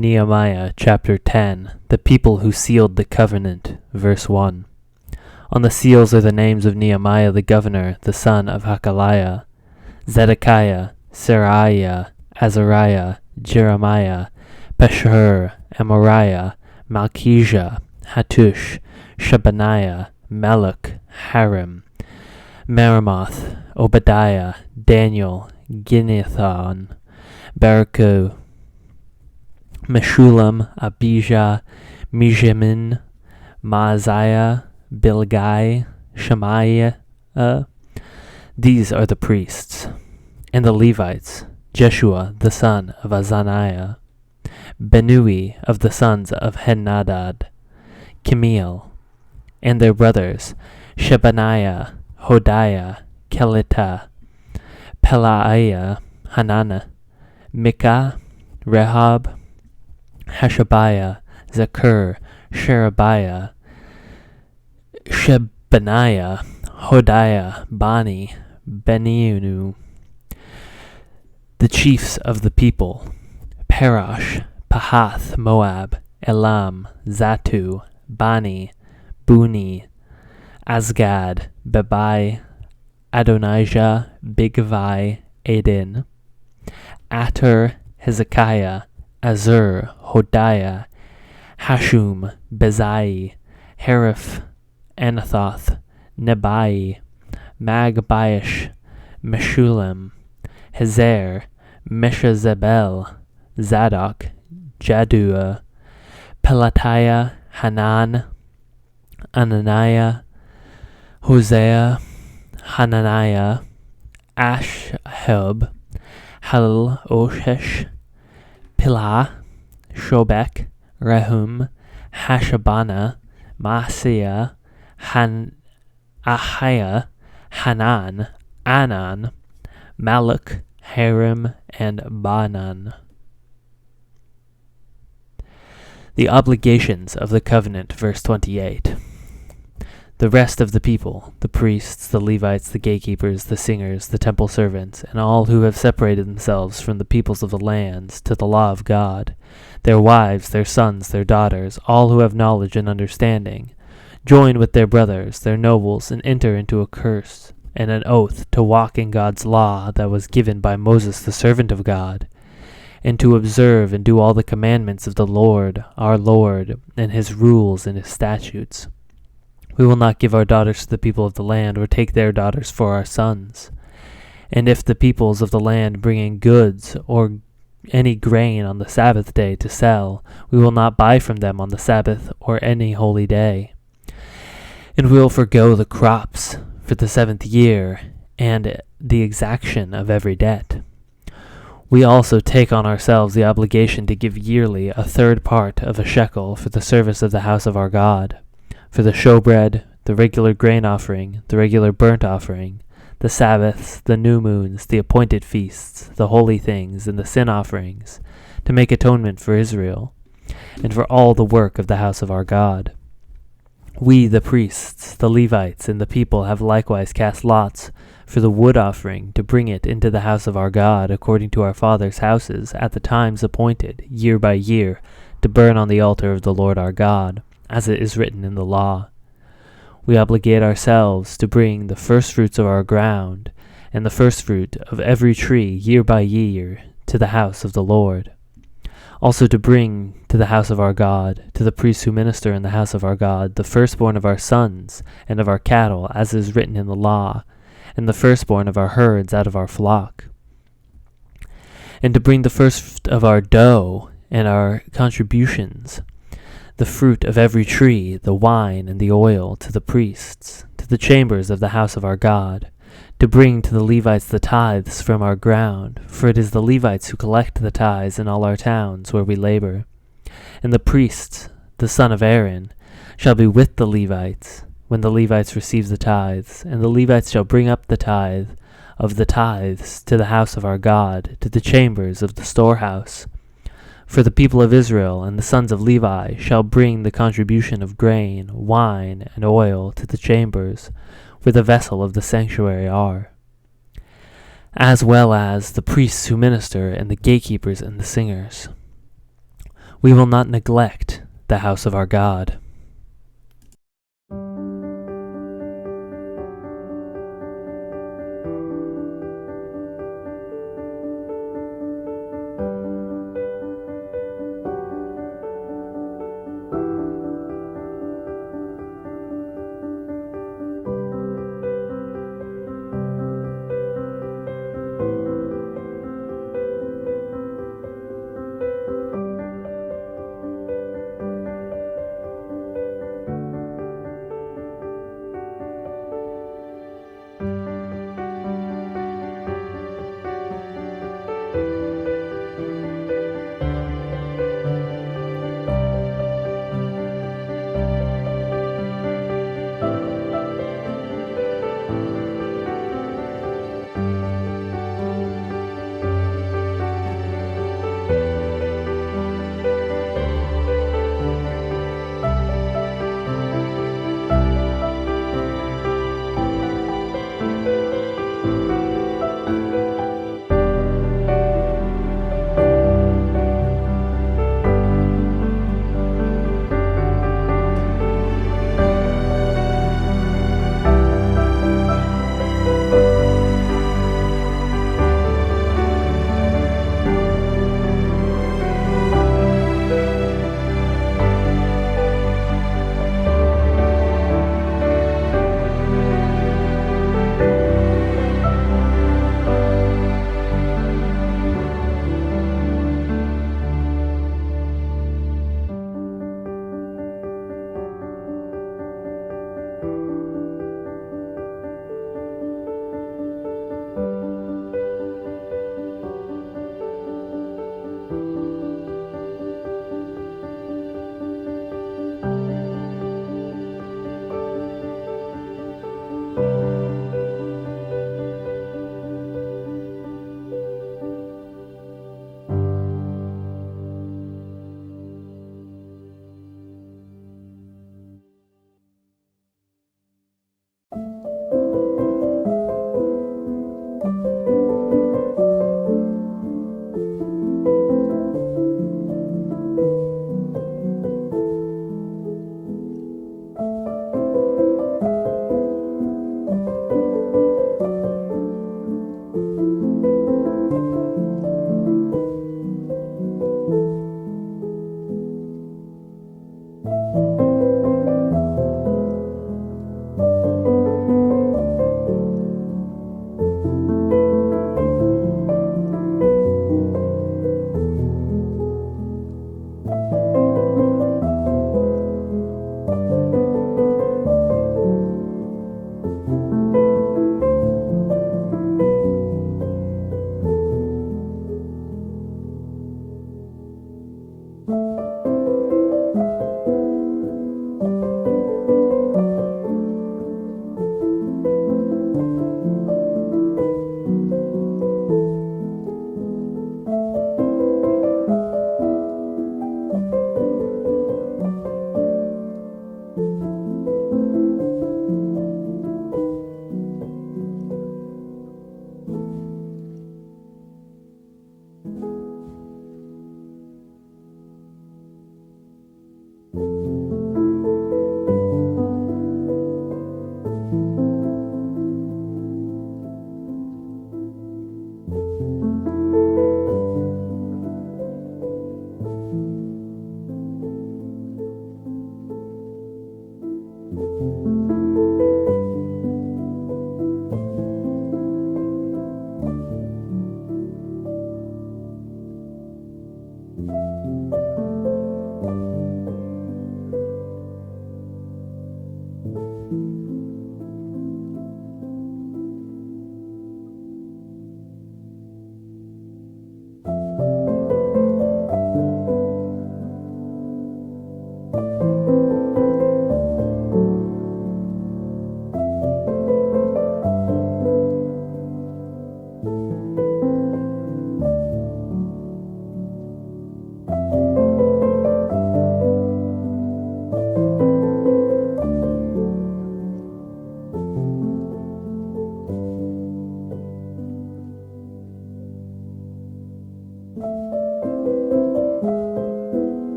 Nehemiah chapter 10. The people who sealed the covenant. Verse 1. On the seals are the names of Nehemiah the governor, the son of Hakaliah, Zedekiah, Seraiah, Azariah, Jeremiah, Pashhur, Amariah, Malchijah, Hattush, Shebaniah, Maluk, Harim, Meremoth, Obadiah, Daniel, Ginnethon, Baruchu, Meshulam, Abijah, Mijamin, Maaziah, Bilgai, Shemaiah. These are the priests. And the Levites, Jeshua the son of Azaniah, Benui of the sons of Henadad, Chemiel, and their brothers, Shebaniah, Hodiah, Kelita, Pelaiah, Hanana, Micah, Rehob, Hashabiah, Zakur, Sherebiah, Shebaniah, Hodiah, Bani, Beniunu. The chiefs of the people, Parash, Pahath, Moab, Elam, Zatu, Bani, Buni, Azgad, Bebai, Adonijah, Bigvai, Adin, Ater, Hezekiah, Azur, Hodiah, Hashum, Bezai, Hariph, Anathoth, Nebai, Magbiash, Meshulam, Hezer, Meshezabel, Zadok, Jaddua, Pelatiah, Hanan, Ananiah, Hosea, Hananiah, Ashhub, Haloshesh, Pilah, Shobek, Rehum, Hashabana, Maaseiah, Ahiah, Hanan, Anan, Maluk, Harim, and Banan. The obligations of the covenant, verse 28. The rest of the people, the priests, the Levites, the gatekeepers, the singers, the temple servants, and all who have separated themselves from the peoples of the lands to the law of God, their wives, their sons, their daughters, all who have knowledge and understanding, join with their brothers, their nobles, and enter into a curse and an oath to walk in God's law that was given by Moses the servant of God, and to observe and do all the commandments of the Lord, our Lord, and his rules and his statutes. We will not give our daughters to the people of the land, or take their daughters for our sons. And if the peoples of the land bring in goods or any grain on the Sabbath day to sell, we will not buy from them on the Sabbath or any holy day. And we will forego the crops for the 7th year, and the exaction of every debt. We also take on ourselves the obligation to give yearly 1/3 part of a shekel for the service of the house of our God, for the showbread, the regular grain offering, the regular burnt offering, the Sabbaths, the new moons, the appointed feasts, the holy things, and the sin offerings, to make atonement for Israel, and for all the work of the house of our God. We, the priests, the Levites, and the people have likewise cast lots for the wood offering to bring it into the house of our God according to our fathers' houses at the times appointed, year by year, to burn on the altar of the Lord our God, as it is written in the law. We obligate ourselves to bring the firstfruits of our ground and the firstfruit of every tree year by year to the house of the Lord. Also to bring to the house of our God, to the priests who minister in the house of our God, the firstborn of our sons and of our cattle, as is written in the law, and the firstborn of our herds out of our flock. And to bring the first of our dough and our contributions, the fruit of every tree, the wine and the oil, to the priests, to the chambers of the house of our God, to bring to the Levites the tithes from our ground, for it is the Levites who collect the tithes in all our towns where we labor. And the priests, the son of Aaron, shall be with the Levites when the Levites receive the tithes, and the Levites shall bring up the tithe of the tithes to the house of our God, to the chambers of the storehouse. For the people of Israel and the sons of Levi shall bring the contribution of grain, wine, and oil to the chambers, where the vessel of the sanctuary are, as well as the priests who minister and the gatekeepers and the singers. We will not neglect the house of our God.